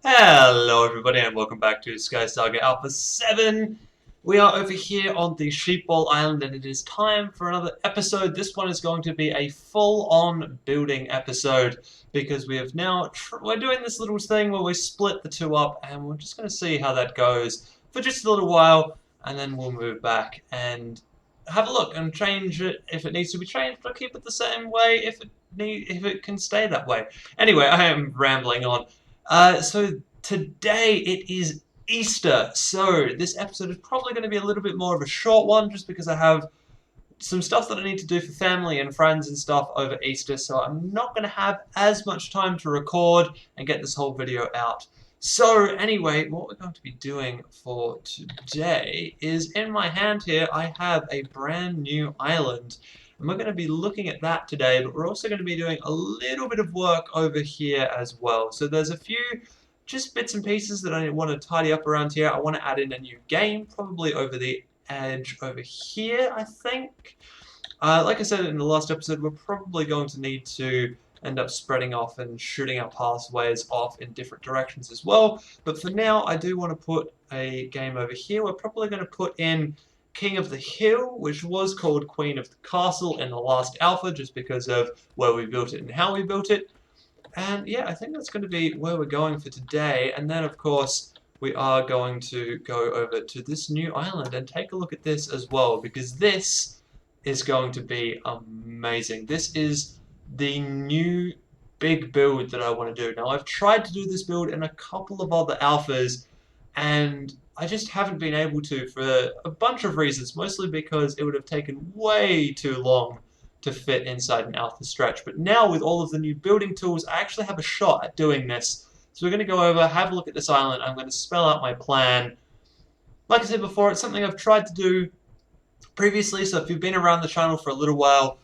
Hello everybody and welcome back to SkySaga Alpha 7. We are over here on the SheepBall island and it is time for another episode. This one is going to be a full-on building episode because we have now, we're doing this little thing where we split the two up and we're just going to see how that goes for just a little while and then we'll move back and have a look and change it if it needs to be changed or keep it the same way if it can stay that way. Anyway, I am rambling on. So today it is Easter, so this episode is probably going to be a little bit more of a short one just because I have some stuff that I need to do for family and friends and stuff over Easter, so I'm not going to have as much time to record and get this whole video out. So anyway, what we're going to be doing for today is in my hand here I have a brand new island. And we're going to be looking at that today, but we're also going to be doing a little bit of work over here as well. So there's a few just bits and pieces that I want to tidy up around here. I want to add in a new game, probably over the edge over here, I think. Like I said in the last episode, we're probably going to need to end up spreading off and shooting our pathways off in different directions as well. But for now, I do want to put a game over here. We're probably going to put in King of the Hill, which was called Queen of the Castle in the last alpha just because of where we built it and how we built it. And yeah, I think that's going to be where we're going for today. And then of course we are going to go over to this new island and take a look at this as well because this is going to be amazing. This is the new big build that I want to do. Now I've tried to do this build in a couple of other alphas and I just haven't been able to for a bunch of reasons, mostly because it would have taken way too long to fit inside an alpha stretch. But now with all of the new building tools, I actually have a shot at doing this. So we're going to go over, have a look at this island, I'm going to spell out my plan. Like I said before, it's something I've tried to do previously, so if you've been around the channel for a little while,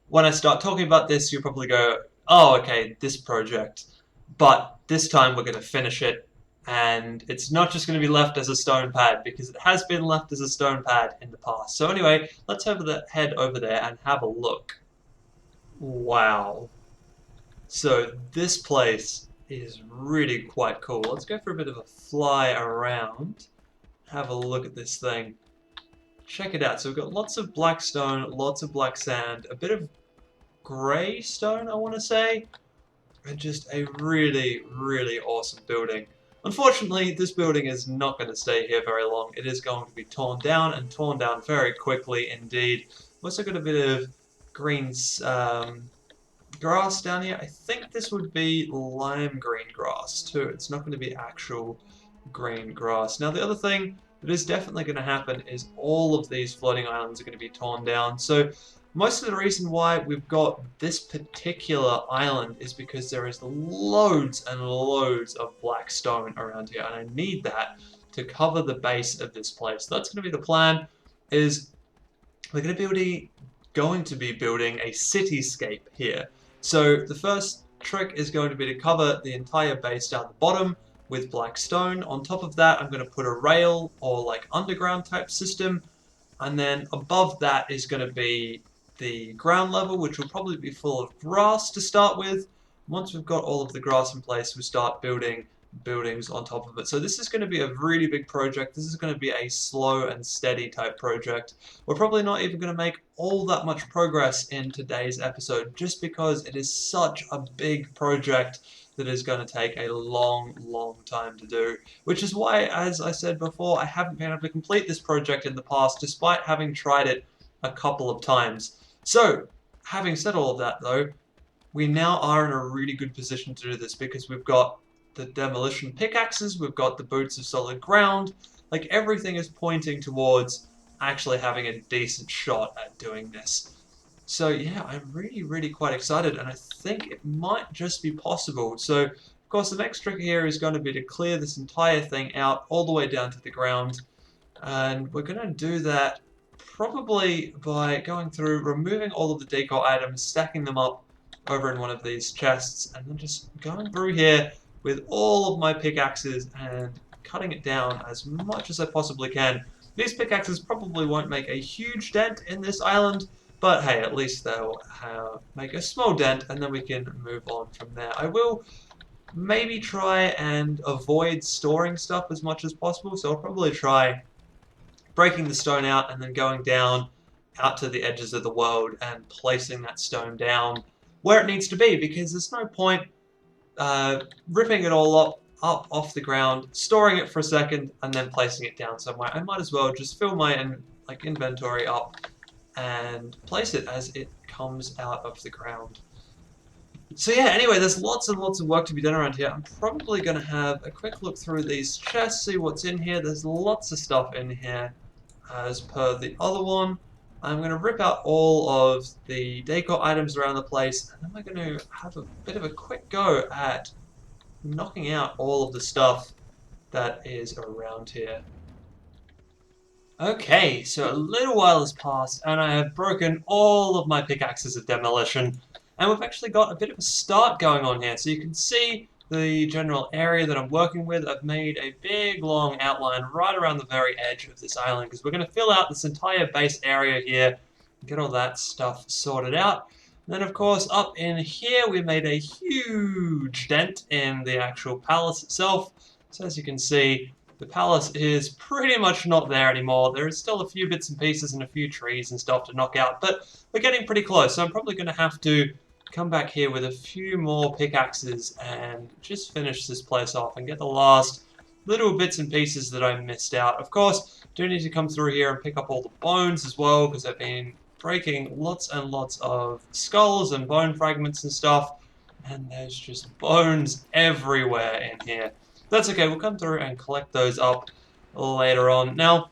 when I start talking about this, you'll probably go, oh, okay, this project. But this time we're going to finish it. And it's not just going to be left as a stone pad, because it has been left as a stone pad in the past. So anyway, let's head over there and have a look. Wow. So this place is really quite cool. Let's go for a bit of a fly around. Have a look at this thing. Check it out. So we've got lots of black stone, lots of black sand, a bit of grey stone, I want to say. And just a really, really awesome building. Unfortunately, this building is not going to stay here very long. It is going to be torn down, and torn down very quickly indeed. We've also got a bit of green grass down here. I think this would be lime green grass too. It's not going to be actual green grass. Now the other thing that is definitely going to happen is all of these floating islands are going to be torn down. So most of the reason why we've got this particular island is because there is loads and loads of black stone around here, and I need that to cover the base of this place. So that's going to be the plan, is we're going to be building a cityscape here. So the first trick is going to be to cover the entire base down the bottom with black stone. On top of that, I'm going to put a rail or like underground type system, and then above that is going to be the ground level, which will probably be full of grass to start with. Once we've got all of the grass in place, we'll start building buildings on top of it. So this is going to be a really big project. This is going to be a slow and steady type project. We're probably not even going to make all that much progress in today's episode just because it is such a big project that is going to take a long, long time to do. Which is why, as I said before, I haven't been able to complete this project in the past despite having tried it a couple of times. So, having said all of that though, we now are in a really good position to do this because we've got the demolition pickaxes, we've got the boots of solid ground, like everything is pointing towards actually having a decent shot at doing this. So yeah, I'm really, really quite excited and I think it might just be possible. So, of course, the next trick here is going to be to clear this entire thing out all the way down to the ground, and we're going to do that probably by going through, removing all of the decor items, stacking them up over in one of these chests, and then just going through here with all of my pickaxes and cutting it down as much as I possibly can. These pickaxes probably won't make a huge dent in this island, but hey, at least they'll make a small dent, and then we can move on from there. I will maybe try and avoid storing stuff as much as possible. So I'll probably try breaking the stone out and then going down out to the edges of the world and placing that stone down where it needs to be, because there's no point ripping it all up off the ground, storing it for a second, and then placing it down somewhere. I might as well just fill my inventory up and place it as it comes out of the ground. So yeah, anyway, there's lots and lots of work to be done around here. I'm probably going to have a quick look through these chests, see what's in here. There's lots of stuff in here as per the other one. I'm going to rip out all of the decor items around the place, and then we're going to have a bit of a quick go at knocking out all of the stuff that is around here. Okay, so a little while has passed, and I have broken all of my pickaxes of demolition, and we've actually got a bit of a start going on here. So you can see the general area that I'm working with. I've made a big long outline right around the very edge of this island, because we're going to fill out this entire base area here and get all that stuff sorted out. And then of course up in here we made a huge dent in the actual palace itself. So as you can see, the palace is pretty much not there anymore. There is still a few bits and pieces and a few trees and stuff to knock out, but we're getting pretty close. So I'm probably going to have to come back here with a few more pickaxes and just finish this place off and get the last little bits and pieces that I missed out. Of course, do need to come through here and pick up all the bones as well, because I've been breaking lots and lots of skulls and bone fragments and stuff, and there's just bones everywhere in here. That's okay, we'll come through and collect those up later on. Now,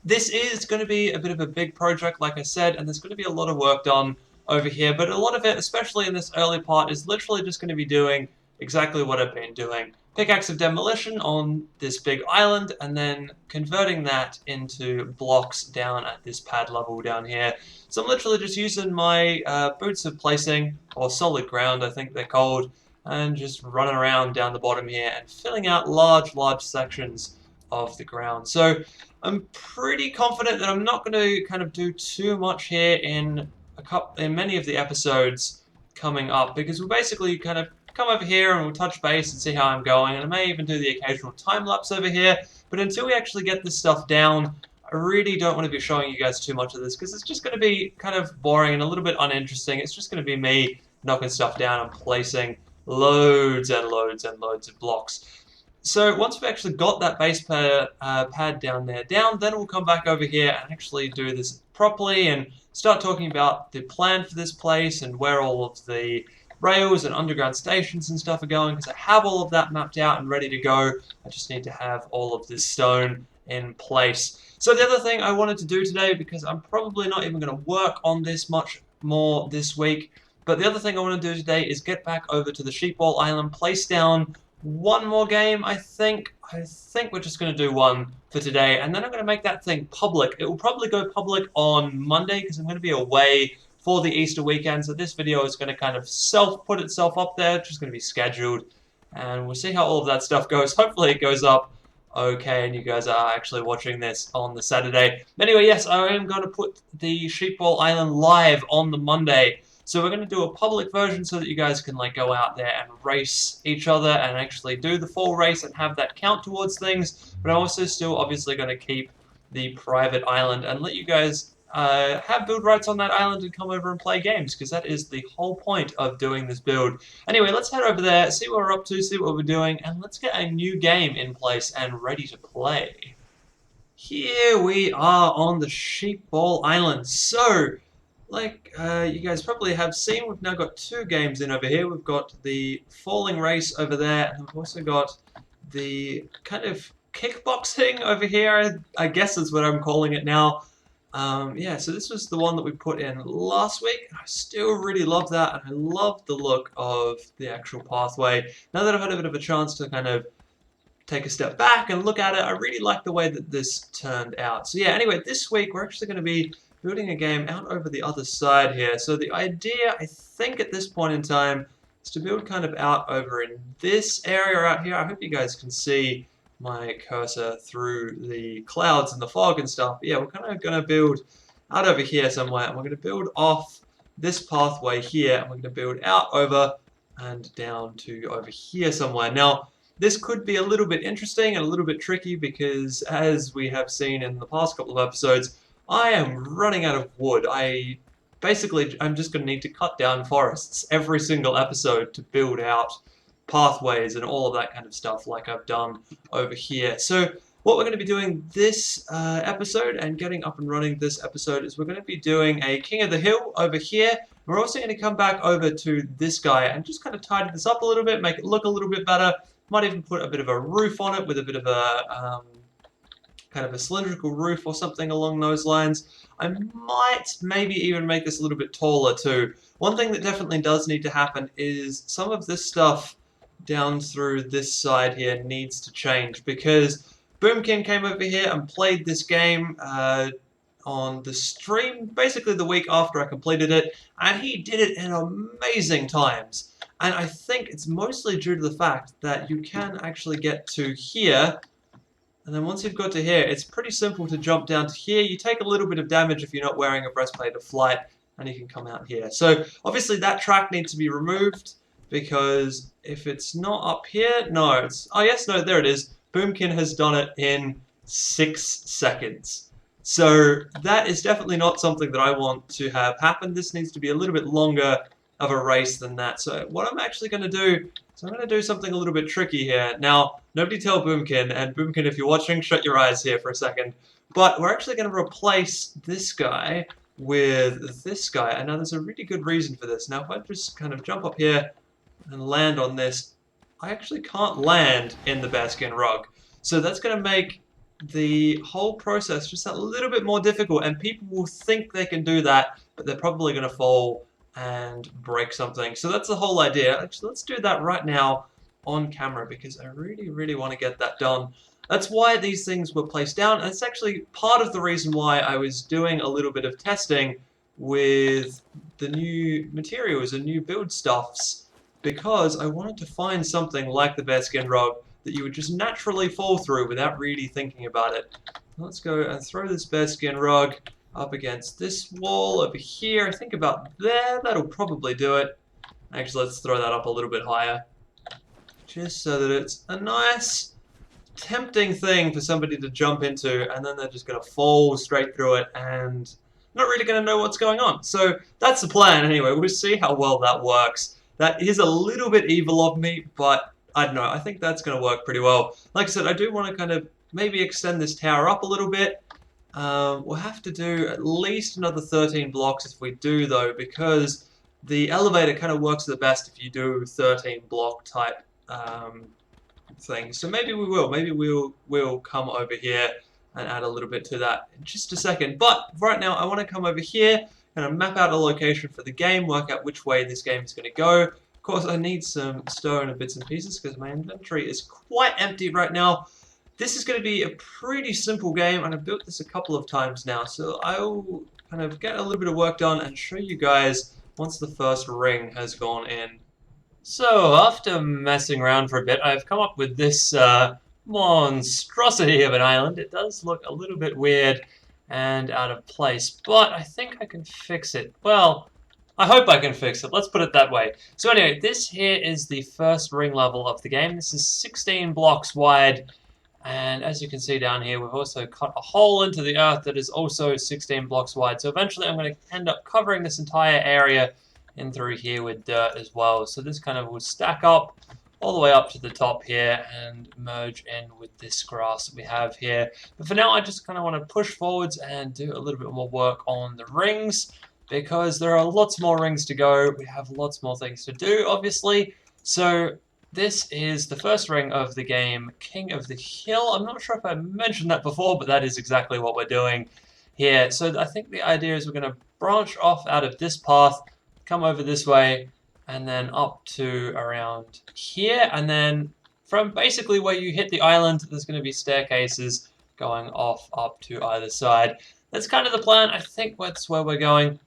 this is going to be a bit of a big project, like I said, and there's going to be a lot of work done over here, but a lot of it, especially in this early part, is literally just going to be doing exactly what I've been doing. Pickaxe of demolition on this big island, and then converting that into blocks down at this pad level down here. So I'm literally just using my boots of placing, or solid ground I think they're called, and just running around down the bottom here and filling out large sections of the ground. So I'm pretty confident that I'm not going to kind of do too much here in many of the episodes coming up, because we'll basically kind of come over here and we'll touch base and see how I'm going, and I may even do the occasional time lapse over here. But until we actually get this stuff down, I really don't want to be showing you guys too much of this, because it's just going to be kind of boring and a little bit uninteresting. It's just going to be me knocking stuff down and placing loads and loads and loads of blocks. So once we've actually got that base pad down, then we'll come back over here and actually do this properly and start talking about the plan for this place and where all of the rails and underground stations and stuff are going, because I have all of that mapped out and ready to go. I just need to have all of this stone in place. So the other thing I wanted to do today, because I'm probably not even going to work on this much more this week, but the other thing I want to do today is get back over to the SheepBall Island, place down one more game, I think. I think we're just going to do one for today, and then I'm going to make that thing public. It will probably go public on Monday, because I'm going to be away for the Easter weekend, so this video is going to kind of put itself up there. It's just going to be scheduled, and we'll see how all of that stuff goes. Hopefully it goes up okay, and you guys are actually watching this on the Saturday. But anyway, yes, I am going to put the SheepBall Island live on the Monday. So we're going to do a public version so that you guys can like go out there and race each other and actually do the full race and have that count towards things. But I'm also still obviously going to keep the private island and let you guys have build rights on that island and come over and play games, because that is the whole point of doing this build. Anyway, let's head over there, see what we're up to, see what we're doing, and let's get a new game in place and ready to play. Here we are on the SheepBall Island. So, like you guys probably have seen, we've now got two games in over here. We've got the falling race over there, and we've also got the kind of kickboxing over here, I guess is what I'm calling it now. Yeah, so this was the one that we put in last week. I still really love that, and I love the look of the actual pathway. Now that I've had a bit of a chance to kind of take a step back and look at it, I really like the way that this turned out. So yeah, anyway, this week we're actually going to be building a game out over the other side here. So the idea, I think at this point in time, is to build kind of out over in this area out here. I hope you guys can see my cursor through the clouds and the fog and stuff. But yeah, we're kind of going to build out over here somewhere, and we're going to build off this pathway here, and we're going to build out over and down to over here somewhere. Now, this could be a little bit interesting and a little bit tricky because, as we have seen in the past couple of episodes, I am running out of wood. I'm just going to need to cut down forests every single episode to build out pathways and all of that kind of stuff like I've done over here. So what we're going to be doing this episode and getting up and running this episode is we're going to be doing a King of the Hill over here. We're also going to come back over to this guy and just kind of tidy this up a little bit, make it look a little bit better. Might even put a bit of a roof on it with a bit of a kind of a cylindrical roof or something along those lines. I might maybe even make this a little bit taller too. One thing that definitely does need to happen is some of this stuff down through this side here needs to change because Boomkin came over here and played this game on the stream basically the week after I completed it, and he did it in amazing times. And I think it's mostly due to the fact that you can actually get to here, and then once you've got to here, it's pretty simple to jump down to here. You take a little bit of damage if you're not wearing a breastplate of flight, and you can come out here. So obviously that track needs to be removed, because if it's not up here, no, oh yes, no, there it is. Boomkin has done it in 6 seconds. So that is definitely not something that I want to have happen. This needs to be a little bit longer of a race than that. So what I'm actually going to do is I'm going to do something a little bit tricky here. Now, nobody tell Boomkin, and Boomkin, if you're watching, shut your eyes here for a second. But we're actually going to replace this guy with this guy. And now there's a really good reason for this. Now, if I just kind of jump up here and land on this, I actually can't land in the bearskin rug. So that's going to make the whole process just a little bit more difficult, and people will think they can do that, but they're probably going to fall and break something. So that's the whole idea. Actually, let's do that right now on camera because I really, really want to get that done. That's why these things were placed down, and it's actually part of the reason why I was doing a little bit of testing with the new materials and new build stuffs, because I wanted to find something like the bearskin rug that you would just naturally fall through without really thinking about it. Let's go and throw this bearskin rug up against this wall over here. I think about there. That'll probably do it. Actually, let's throw that up a little bit higher, just so that it's a nice, tempting thing for somebody to jump into, and then they're just going to fall straight through it and not really going to know what's going on. So that's the plan anyway. We'll see how well that works. That is a little bit evil of me, but I don't know. I think that's going to work pretty well. Like I said, I do want to kind of maybe extend this tower up a little bit. We'll have to do at least another 13 blocks if we do, though, because the elevator kind of works the best if you do 13 block type thing. So maybe we will. Maybe we'll come over here and add a little bit to that in just a second. But right now, I want to come over here and map out a location for the game, work out which way this game is going to go. Of course, I need some stone and bits and pieces because my inventory is quite empty right now. This is going to be a pretty simple game, and I've built this a couple of times now, so I'll kind of get a little bit of work done and show you guys once the first ring has gone in. So, after messing around for a bit, I've come up with this monstrosity of an island. It does look a little bit weird and out of place, but I think I can fix it. Well, I hope I can fix it. Let's put it that way. So anyway, this here is the first ring level of the game. This is 16 blocks wide. And as you can see down here, we've also cut a hole into the earth that is also 16 blocks wide. So eventually I'm going to end up covering this entire area in through here with dirt as well. So this kind of will stack up all the way up to the top here and merge in with this grass that we have here. But for now, I just kind of want to push forwards and do a little bit more work on the rings, because there are lots more rings to go. We have lots more things to do, obviously. So this is the first ring of the game, King of the Hill. I'm not sure if I mentioned that before, but that is exactly what we're doing here. So I think the idea is we're going to branch off out of this path, come over this way, and then up to around here. And then from basically where you hit the island, there's going to be staircases going off up to either side. That's kind of the plan. I think that's where we're going.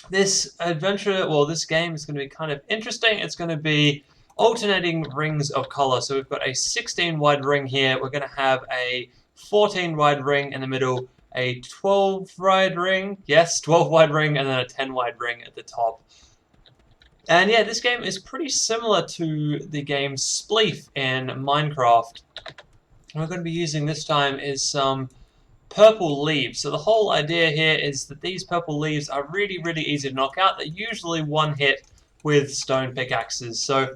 This adventure, well, this game is going to be kind of interesting. It's going to be alternating rings of color. So we've got a 16 wide ring here. We're going to have a 14 wide ring in the middle, a 12 wide ring, yes, 12 wide ring, and then a 10 wide ring at the top. And yeah, this game is pretty similar to the game Spleef in Minecraft. What we're going to be using this time is some purple leaves. So the whole idea here is that these purple leaves are really, really easy to knock out. They're usually one hit with stone pickaxes. So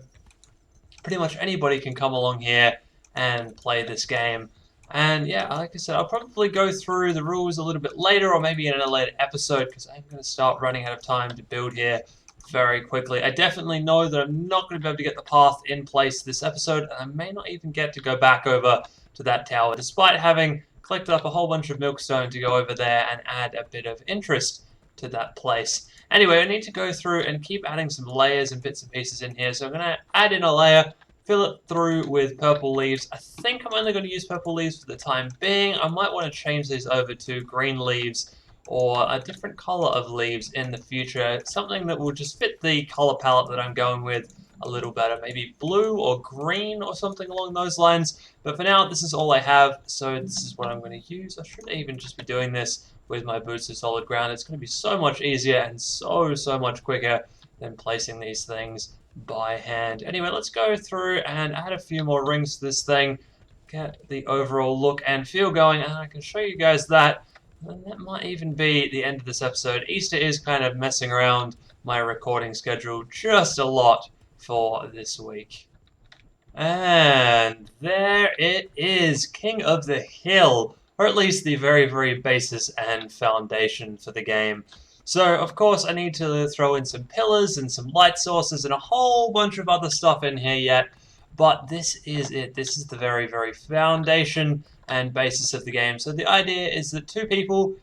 pretty much anybody can come along here and play this game. And yeah, like I said, I'll probably go through the rules a little bit later, or maybe in a later episode, because I'm going to start running out of time to build here very quickly. I definitely know that I'm not going to be able to get the path in place this episode, and I may not even get to go back over to that tower, despite having collected up a whole bunch of milkstone to go over there and add a bit of interest to that place. Anyway, I need to go through and keep adding some layers and bits and pieces in here. So I'm going to add in a layer, fill it through with purple leaves. I think I'm only going to use purple leaves for the time being. I might want to change these over to green leaves or a different color of leaves in the future. Something that will just fit the color palette that I'm going with a little better. Maybe blue or green or something along those lines. But for now, this is all I have. So this is what I'm going to use. I should even just be doing this with my boots of solid ground. It's going to be so much easier and so much quicker than placing these things by hand. Anyway, let's go through and add a few more rings to this thing, get the overall look and feel going, and I can show you guys that. And that might even be the end of this episode. Easter is kind of messing around my recording schedule just a lot for this week. And there it is, King of the Hill, or at least the very basis and foundation for the game. So, of course, I need to throw in some pillars and some light sources and a whole bunch of other stuff in here yet, but this is it. This is the very foundation and basis of the game. So the idea is that two people,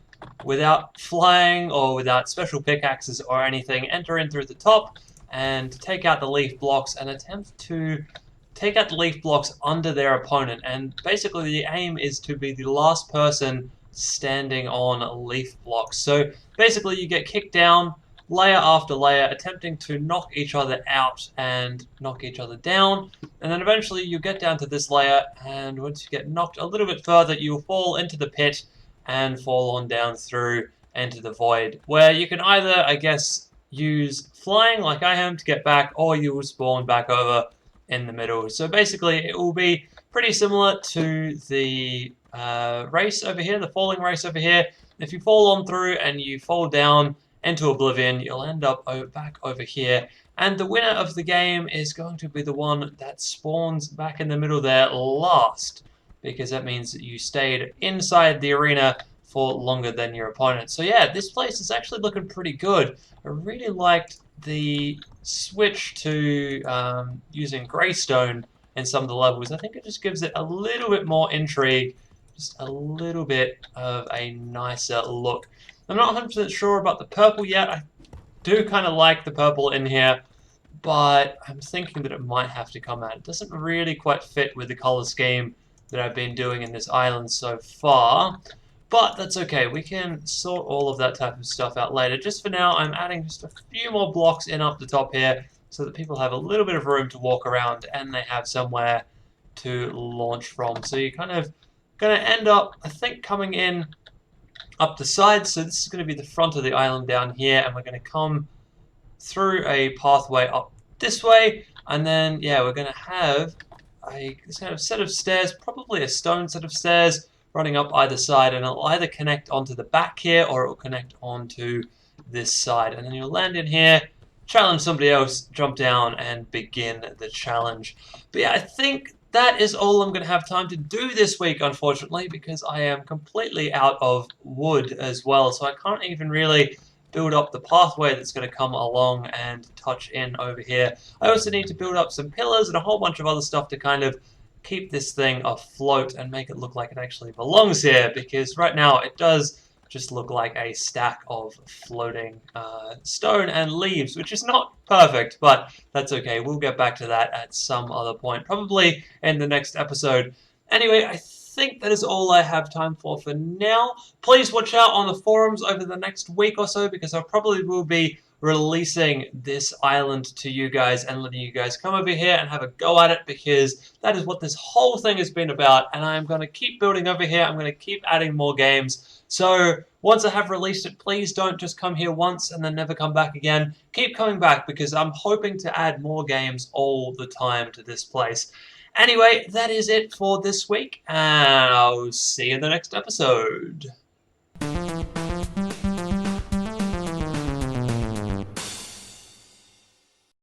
without flying or without special pickaxes or anything, enter in through the top and take out the leaf blocks and attempt to take out the leaf blocks under their opponent. And basically the aim is to be the last person standing on leaf blocks. So basically you get kicked down layer after layer, attempting to knock each other out and knock each other down, and then eventually you get down to this layer, and once you get knocked a little bit further, you'll fall into the pit and fall on down through into the void, where you can either, I guess, use flying like I am to get back, or you will spawn back over in the middle. So basically it will be pretty similar to the race over here, the falling race over here. If you fall on through and you fall down into oblivion, you'll end up back over here, and the winner of the game is going to be the one that spawns back in the middle there last, because that means that you stayed inside the arena for longer than your opponent. So yeah, this place is actually looking pretty good. I really liked the switch to using greystone in some of the levels. I think it just gives it a little bit more intrigue, just a little bit of a nicer look. I'm not 100% sure about the purple yet. I do kind of like the purple in here, but I'm thinking that it might have to come out. It doesn't really quite fit with the color scheme that I've been doing in this island so far, but that's okay. We can sort all of that type of stuff out later. Just for now, I'm adding just a few more blocks in up the top here so that people have a little bit of room to walk around and they have somewhere to launch from. So you're kind of going to end up, I think, coming in up the side. So this is going to be the front of the island down here, and we're going to come through a pathway up this way, and then yeah, we're going to have this kind of set of stairs, probably a stone set of stairs running up either side, and it'll either connect onto the back here or it'll connect onto this side, and then you'll land in here, challenge somebody else, jump down and begin the challenge. But yeah, I think that is all I'm going to have time to do this week, unfortunately, because I am completely out of wood as well, so I can't even really build up the pathway that's going to come along and touch in over here. I also need to build up some pillars and a whole bunch of other stuff to kind of keep this thing afloat and make it look like it actually belongs here, because right now it does just look like a stack of floating stone and leaves, which is not perfect, but that's okay. We'll get back to that at some other point, probably in the next episode. Anyway, I think that is all I have time for now. Please watch out on the forums over the next week or so, because I probably will be releasing this island to you guys and letting you guys come over here and have a go at it, because that is what this whole thing has been about, and I'm going to keep building over here. I'm going to keep adding more games. So Once I have released it, please don't just come here once and then never come back again. Keep coming back because I'm hoping to add more games all the time to this place. Anyway, that is it for this week, and I'll see you in the next episode.